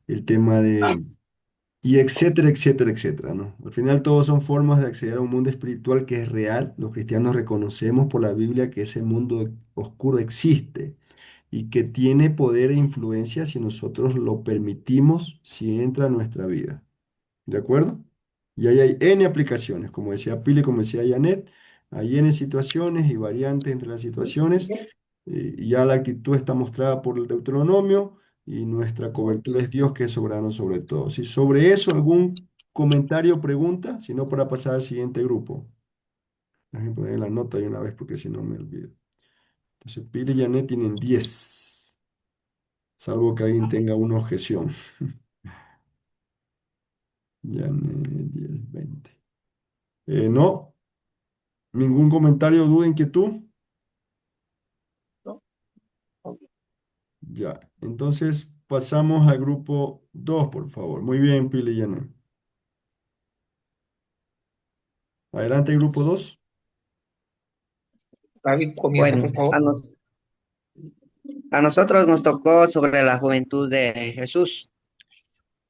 el tema de... Y etcétera, etcétera, etcétera, ¿no? Al final todos son formas de acceder a un mundo espiritual que es real. Los cristianos reconocemos por la Biblia que ese mundo oscuro existe y que tiene poder e influencia si nosotros lo permitimos, si entra a nuestra vida. ¿De acuerdo? Y ahí hay N aplicaciones, como decía Pili, como decía Janet, hay N situaciones y variantes entre las situaciones. Y ya la actitud está mostrada por el Deuteronomio y nuestra cobertura es Dios que es soberano sobre todo. Si sobre eso algún comentario o pregunta, si no para pasar al siguiente grupo. Déjenme poner la nota de una vez porque si no me olvido. Entonces, Pili y Janet tienen 10, salvo que alguien tenga una objeción. Janet, 10, 20. No, ningún comentario, duda, inquietud. ¿no? Ya, entonces pasamos al grupo 2, por favor. Muy bien, Pili y Janet. Adelante, grupo 2. David, comienza, Bueno, por favor. a nosotros nos tocó sobre la juventud de Jesús.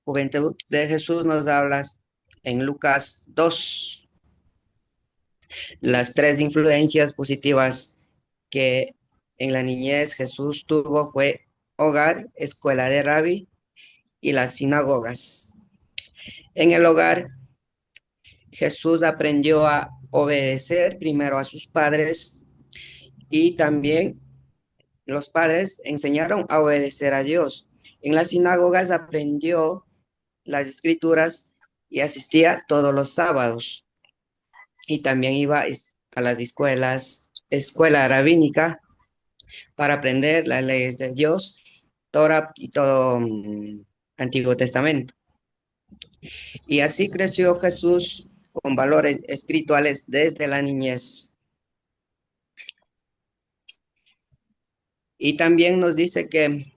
Juventud de Jesús nos habla en Lucas 2, las tres influencias positivas que en la niñez Jesús tuvo fue hogar, escuela de rabí y las sinagogas. En el hogar, Jesús aprendió a obedecer primero a sus padres y también los padres enseñaron a obedecer a Dios. En las sinagogas aprendió las escrituras y asistía todos los sábados. Y también iba a las escuela rabínica para aprender las leyes de Dios, Torah y todo Antiguo Testamento. Y así creció Jesús con valores espirituales desde la niñez. Y también nos dice que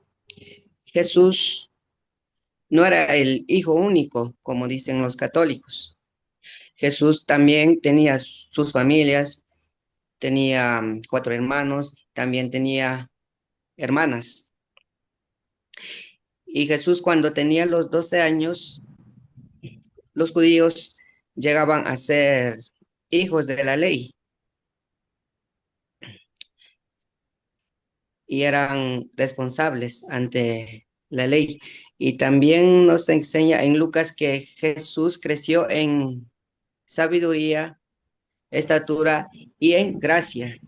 Jesús no era el hijo único, como dicen los católicos. Jesús también tenía sus familias, tenía 4 hermanos, también tenía hermanas. Y Jesús cuando tenía los 12 años, los judíos llegaban a ser hijos de la ley y eran responsables ante la ley. Y también nos enseña en Lucas que Jesús creció en sabiduría, estatura y en gracia.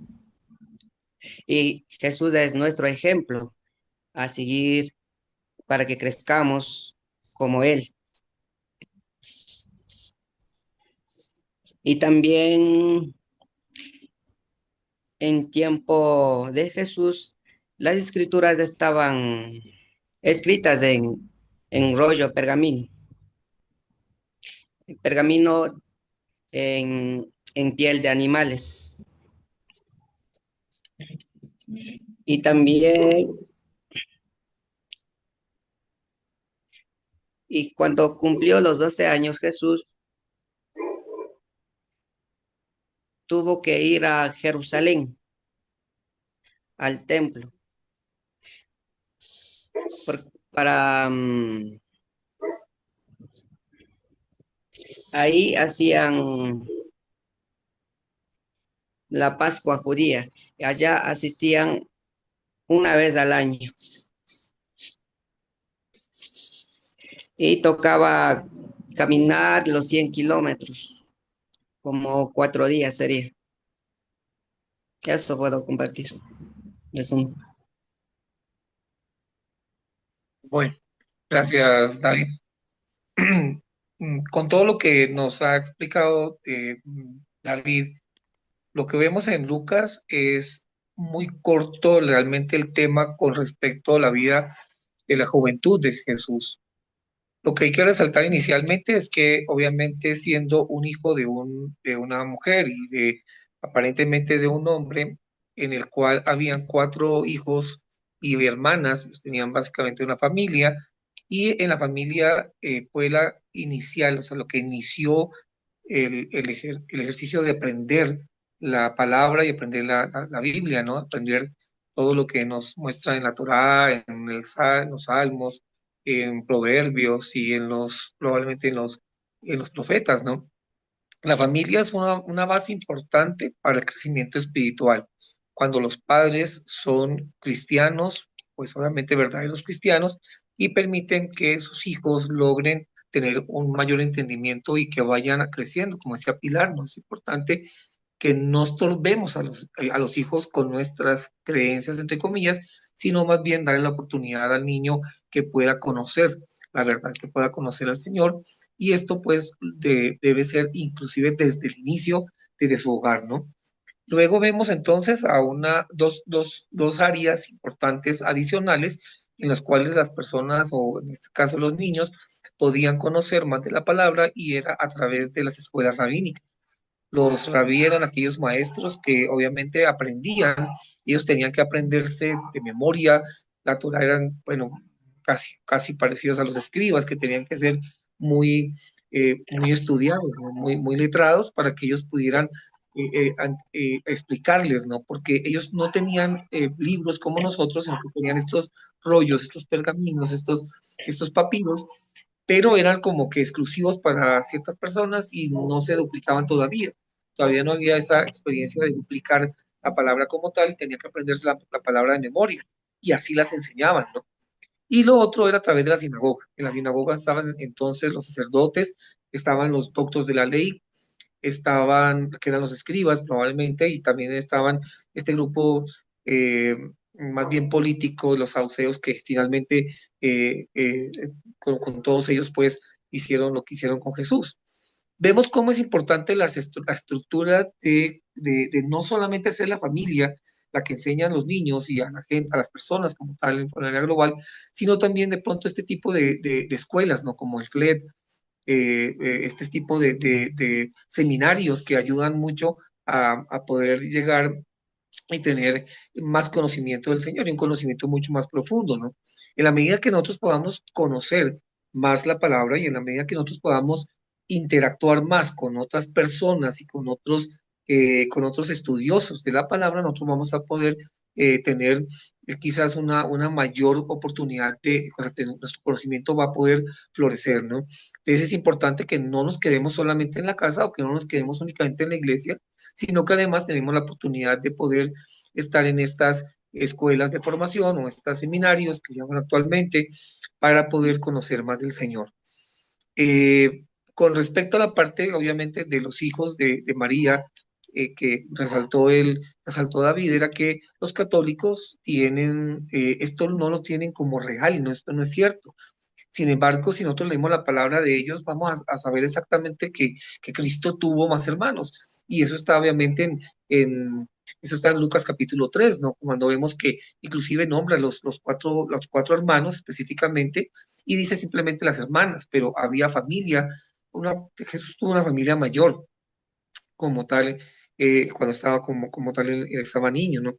Y Jesús es nuestro ejemplo a seguir para que crezcamos como Él. Y también en tiempo de Jesús, las escrituras estaban escritas en rollo pergamino, pergamino en piel de animales. Y también, y cuando cumplió los 12 años, Jesús tuvo que ir a Jerusalén, al templo, para ahí hacían la Pascua judía. Allá asistían una vez al año y tocaba caminar los 100 kilómetros, como 4 días sería. Eso puedo compartir. Resumen. Bueno, gracias, David. Con todo lo que nos ha explicado David, lo que vemos en Lucas es muy corto realmente el tema con respecto a la vida de la juventud de Jesús. Lo que hay que resaltar inicialmente es que obviamente siendo un hijo de una mujer y de aparentemente de un hombre en el cual habían 4 hijos y hermanas, ellos tenían básicamente una familia y en la familia fue la inicial, o sea, lo que inició el ejercicio de aprender la palabra y aprender la Biblia, ¿no? Aprender todo lo que nos muestra en la Torá, en los Salmos, en Proverbios y probablemente en los profetas, ¿no? La familia es una base importante para el crecimiento espiritual. Cuando los padres son cristianos, pues obviamente verdaderos cristianos, y permiten que sus hijos logren tener un mayor entendimiento y que vayan creciendo. Como decía Pilar, ¿no? Es importante que no estorbemos a los hijos con nuestras creencias, entre comillas, sino más bien darle la oportunidad al niño que pueda conocer la verdad, que pueda conocer al Señor, y esto pues debe ser inclusive desde el inicio, desde su hogar, ¿no? Luego vemos entonces a dos áreas importantes adicionales en las cuales las personas, o en este caso los niños, podían conocer más de la palabra y era a través de las escuelas rabínicas. Los rabí eran aquellos maestros que obviamente aprendían, ellos tenían que aprenderse de memoria, la Torah eran, bueno, casi parecidos a los escribas, que tenían que ser muy estudiados, ¿no? Muy letrados para que ellos pudieran explicarles, ¿no? Porque ellos no tenían libros como nosotros, sino que tenían estos rollos, estos pergaminos, estos papiros, pero eran como que exclusivos para ciertas personas y no se duplicaban todavía. Todavía no había esa experiencia de duplicar la palabra como tal y tenía que aprenderse la palabra de memoria y así las enseñaban, ¿no? Y lo otro era a través de la sinagoga. En la sinagoga estaban entonces los sacerdotes, estaban los doctos de la ley, que eran los escribas probablemente, y también estaban este grupo más bien político, los saduceos, que finalmente con todos ellos pues hicieron lo que hicieron con Jesús. Vemos cómo es importante la estructura de no solamente ser la familia la que enseña a los niños y a la gente, a las personas como tal en manera global, sino también de pronto este tipo de escuelas, ¿no? Como el FLED, este tipo de seminarios que ayudan mucho a poder llegar y tener más conocimiento del Señor y un conocimiento mucho más profundo, ¿no? En la medida que nosotros podamos conocer más la palabra y en la medida que nosotros podamos interactuar más con otras personas y con otros estudiosos de la palabra, nosotros vamos a poder tener quizás una mayor oportunidad o sea, nuestro conocimiento va a poder florecer, ¿no? Entonces es importante que no nos quedemos solamente en la casa o que no nos quedemos únicamente en la iglesia, sino que además tenemos la oportunidad de poder estar en estas escuelas de formación o estos seminarios que llaman actualmente para poder conocer más del Señor. Con respecto a la parte, obviamente, de los hijos de María, que resaltó David, era que los católicos tienen, esto no lo tienen como real, no, esto no es cierto. Sin embargo, si nosotros leemos la palabra de ellos, vamos a saber exactamente que Cristo tuvo más hermanos. Y eso está obviamente eso está en Lucas capítulo 3, ¿no? Cuando vemos que inclusive nombra los cuatro hermanos específicamente y dice simplemente las hermanas, pero había familia, Jesús tuvo una familia mayor como tal, cuando estaba como tal, él estaba niño, ¿no?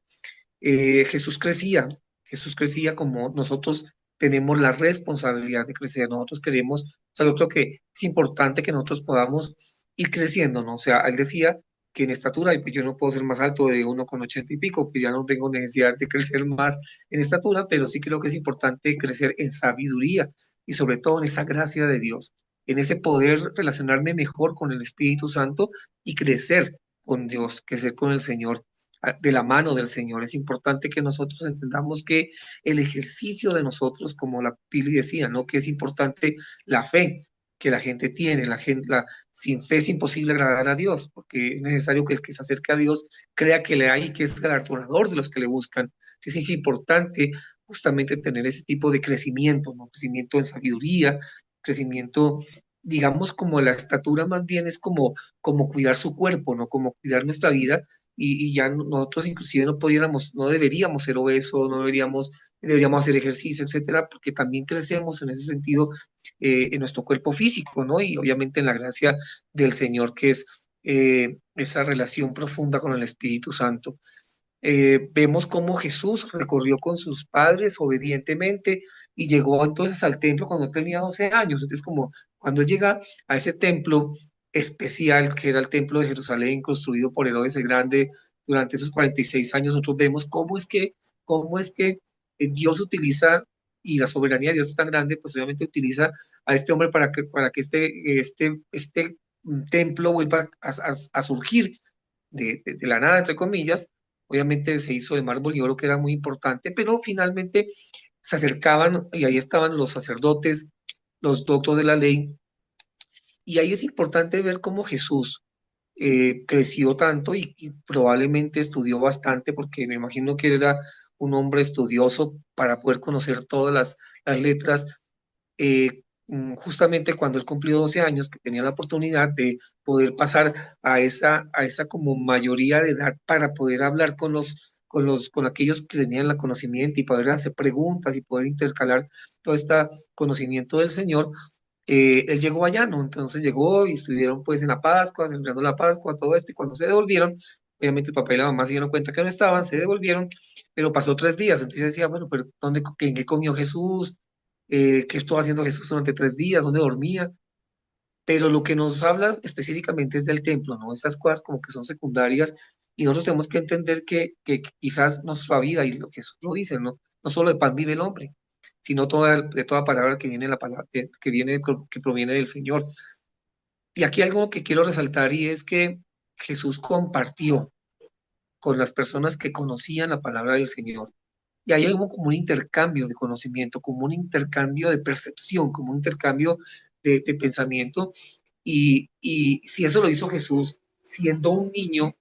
Jesús crecía, Jesús crecía como nosotros tenemos la responsabilidad de crecer, nosotros queremos, o sea, yo creo que es importante que nosotros podamos ir creciendo, ¿no? O sea, él decía que en estatura, y pues yo no puedo ser más alto de 1,80 y pico, pues ya no tengo necesidad de crecer más en estatura, pero sí creo que es importante crecer en sabiduría y sobre todo en esa gracia de Dios, en ese poder relacionarme mejor con el Espíritu Santo y crecer con Dios, crecer con el Señor de la mano del Señor. Es importante que nosotros entendamos que el ejercicio de nosotros, como la Pili decía, ¿no? Que es importante la fe, que la gente tiene. Sin fe es imposible agradar a Dios, porque es necesario que el que se acerque a Dios crea que le hay y que es galardonador de los que le buscan. Entonces es importante justamente tener ese tipo de crecimiento, ¿no? Crecimiento en sabiduría, crecimiento, digamos, como la estatura más bien es como cuidar su cuerpo, ¿no? Como cuidar nuestra vida y ya nosotros inclusive no deberíamos ser obesos, deberíamos hacer ejercicio, etcétera, porque también crecemos en ese sentido en nuestro cuerpo físico, ¿no? Y obviamente en la gracia del Señor, que es esa relación profunda con el Espíritu Santo. Vemos cómo Jesús recorrió con sus padres obedientemente y llegó entonces al templo cuando tenía 12 años. Entonces, como cuando llega a ese templo especial, que era el templo de Jerusalén, construido por Herodes el Grande durante esos 46 años, nosotros vemos cómo es que Dios utiliza, y la soberanía de Dios es tan grande, pues obviamente utiliza a este hombre para que este templo vuelva a surgir de la nada, entre comillas. Obviamente se hizo de mármol y oro, que era muy importante, pero finalmente se acercaban y ahí estaban los sacerdotes, los doctores de la ley, y ahí es importante ver cómo Jesús creció tanto y probablemente estudió bastante, porque me imagino que él era un hombre estudioso para poder conocer todas las letras. Justamente cuando él cumplió 12 años, que tenía la oportunidad de poder pasar a esa como mayoría de edad para poder hablar con aquellos que tenían el conocimiento y poder hacer preguntas y poder intercalar todo este conocimiento del Señor. Él llegó allá, ¿no? Entonces llegó y estuvieron pues en la Pascua, celebrando la Pascua, todo esto, y cuando se devolvieron, obviamente el papá y la mamá se dieron cuenta que no estaban, se devolvieron, pero pasó 3 días. Entonces yo decía, bueno, pero en qué comió Jesús? ¿Qué estuvo haciendo Jesús durante 3 días? ¿Dónde dormía? Pero lo que nos habla específicamente es del templo, ¿no? Esas cosas como que son secundarias, y nosotros tenemos que entender que quizás nuestra vida, y lo que Jesús lo dice, ¿no? No solo de pan vive el hombre, sino de toda palabra que viene, que proviene del Señor. Y aquí algo que quiero resaltar, y es que Jesús compartió con las personas que conocían la palabra del Señor. Y ahí hubo como un intercambio de conocimiento, como un intercambio de percepción, como un intercambio de pensamiento. Y si eso lo hizo Jesús siendo un niño,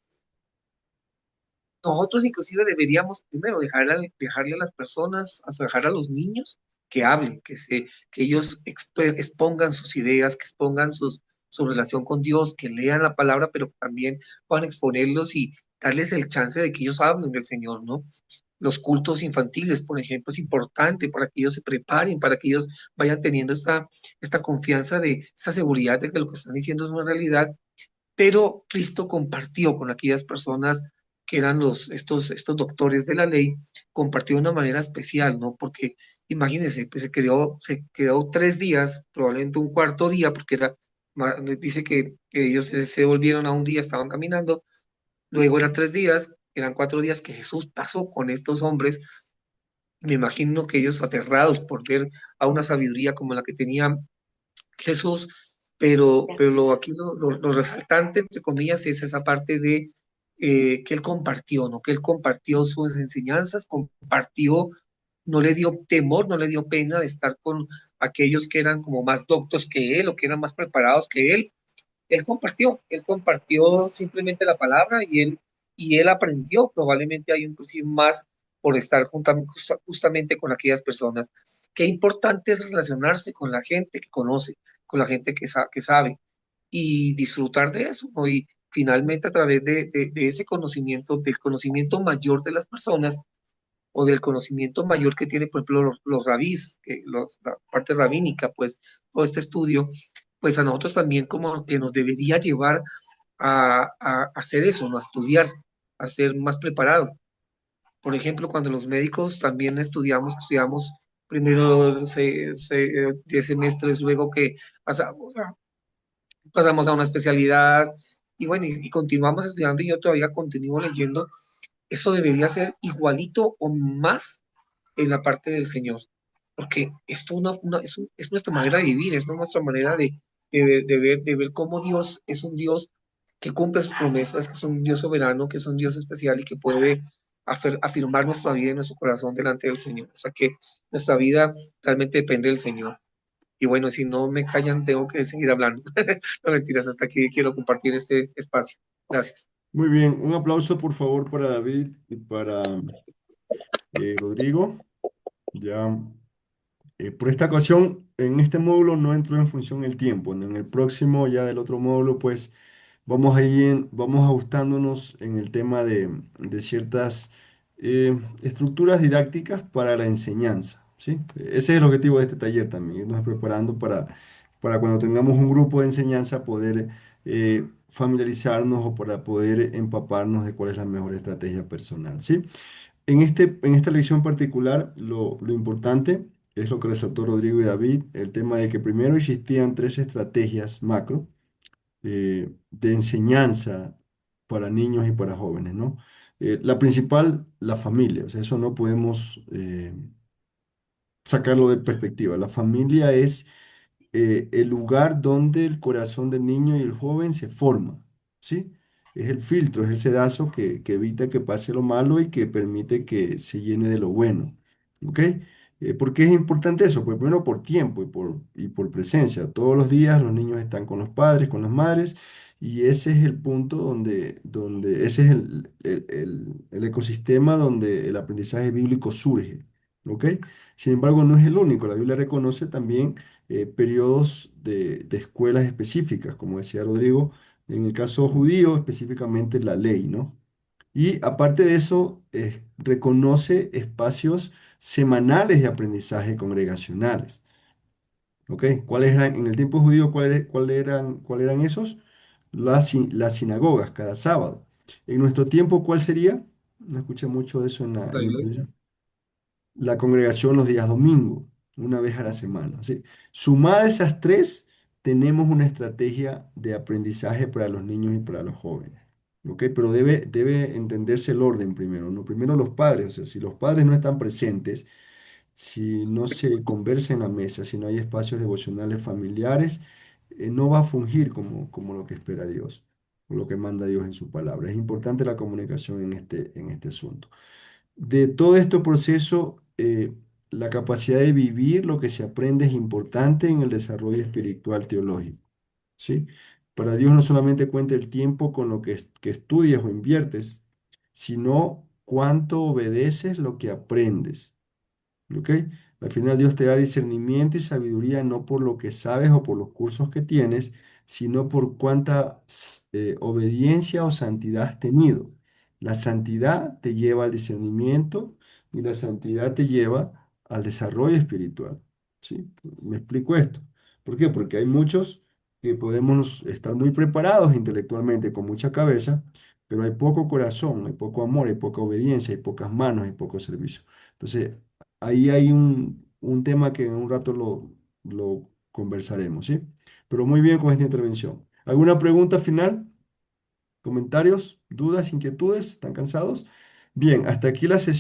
nosotros inclusive deberíamos primero dejarle a las personas, dejar a los niños que hablen, que ellos expongan sus ideas, que expongan su relación con Dios, que lean la palabra, pero también puedan exponerlos y darles el chance de que ellos hablen del Señor, ¿no? Los cultos infantiles, por ejemplo, es importante para que ellos se preparen, para que ellos vayan teniendo esta confianza, esta seguridad de que lo que están diciendo es una realidad. Pero Cristo compartió con aquellas personas que eran estos doctores de la ley, compartió de una manera especial, ¿no? Porque imagínense, pues se quedó 3 días, probablemente un cuarto día, porque dice que ellos se volvieron a un día, estaban caminando, luego eran 3 días, eran 4 días que Jesús pasó con estos hombres. Me imagino que ellos aterrados por ver a una sabiduría como la que tenía Jesús, pero aquí lo resaltante, entre comillas, es esa parte de que él compartió, ¿no? Que él compartió sus enseñanzas, compartió, no le dio temor, no le dio pena de estar con aquellos que eran como más doctos que él o que eran más preparados que él. Él compartió simplemente la palabra y él aprendió, probablemente hay inclusive más por estar justamente con aquellas personas. Qué importante es relacionarse con la gente que conoce, con la gente que sabe y disfrutar de eso, ¿no? Y finalmente a través de ese conocimiento, del conocimiento mayor de las personas o del conocimiento mayor que tiene, por ejemplo, los rabís, la parte rabínica, pues todo este estudio, pues a nosotros también como que nos debería llevar a hacer eso, ¿no? A estudiar, a ser más preparados. Por ejemplo, cuando los médicos también estudiamos primero 10 semestres, luego que pasamos a una especialidad, y bueno, y continuamos estudiando, y yo todavía continúo leyendo. Eso debería ser igualito o más en la parte del Señor, porque esto es nuestra manera de vivir, es nuestra manera de ver cómo Dios es un Dios que cumple sus promesas, que es un Dios soberano, que es un Dios especial y que puede afirmar nuestra vida y nuestro corazón delante del Señor. O sea que nuestra vida realmente depende del Señor. Y bueno, si no me callan, tengo que seguir hablando. No mentiras, hasta aquí quiero compartir este espacio. Gracias. Muy bien, un aplauso por favor para David y para Rodrigo. Ya, por esta ocasión, en este módulo no entró en función el tiempo. En el próximo, ya del otro módulo, pues vamos ajustándonos en el tema de ciertas estructuras didácticas para la enseñanza, ¿sí? Ese es el objetivo de este taller también, irnos preparando para cuando tengamos un grupo de enseñanza poder familiarizarnos o para poder empaparnos de cuál es la mejor estrategia personal, ¿sí? En esta lección particular, lo importante es lo que resaltó Rodrigo y David, el tema de que primero existían tres estrategias macro de enseñanza para niños y para jóvenes, ¿no? La principal, la familia, o sea, eso no podemos sacarlo de perspectiva. La familia es el lugar donde el corazón del niño y el joven se forma, ¿sí? Es el filtro, es el sedazo que evita que pase lo malo y que permite que se llene de lo bueno, ¿ok? ¿Por qué es importante eso? Pues primero por tiempo y por presencia. Todos los días los niños están con los padres, con las madres, y ese es el punto ese es el ecosistema donde el aprendizaje bíblico surge, ¿ok? Sin embargo, no es el único. La Biblia reconoce también periodos de escuelas específicas, como decía Rodrigo, en el caso judío, específicamente la ley, ¿no? Y aparte de eso, reconoce espacios semanales de aprendizaje congregacionales, ¿ok? ¿Cuáles eran, en el tiempo judío, cuáles eran esos? Las sinagogas, cada sábado. En nuestro tiempo, ¿cuál sería? No escuché mucho de eso en la introducción. La congregación los días domingo, una vez a la semana, ¿sí? Sumadas esas tres, tenemos una estrategia de aprendizaje para los niños y para los jóvenes, ¿ok? Pero debe entenderse el orden primero, ¿no? Primero los padres, o sea, si los padres no están presentes, si no se conversa en la mesa, si no hay espacios devocionales familiares, no va a fungir como lo que espera Dios, o lo que manda Dios en su palabra. Es importante la comunicación en este asunto. De todo este proceso, la capacidad de vivir lo que se aprende es importante en el desarrollo espiritual teológico, ¿sí? Para Dios no solamente cuenta el tiempo con lo que estudias o inviertes, sino cuánto obedeces lo que aprendes. ¿Ok? Al final Dios te da discernimiento y sabiduría no por lo que sabes o por los cursos que tienes, sino por cuánta obediencia o santidad has tenido. La santidad te lleva al discernimiento y la santidad te lleva al desarrollo espiritual. ¿Sí? Me explico esto. ¿Por qué? Porque hay muchos que podemos estar muy preparados intelectualmente, con mucha cabeza, pero hay poco corazón, hay poco amor, hay poca obediencia, hay pocas manos, hay poco servicio. Entonces, ahí hay un tema que en un rato lo conversaremos, ¿sí? Pero muy bien con esta intervención. ¿Alguna pregunta final? ¿Comentarios? ¿Dudas? ¿Inquietudes? ¿Están cansados? Bien, hasta aquí la sesión.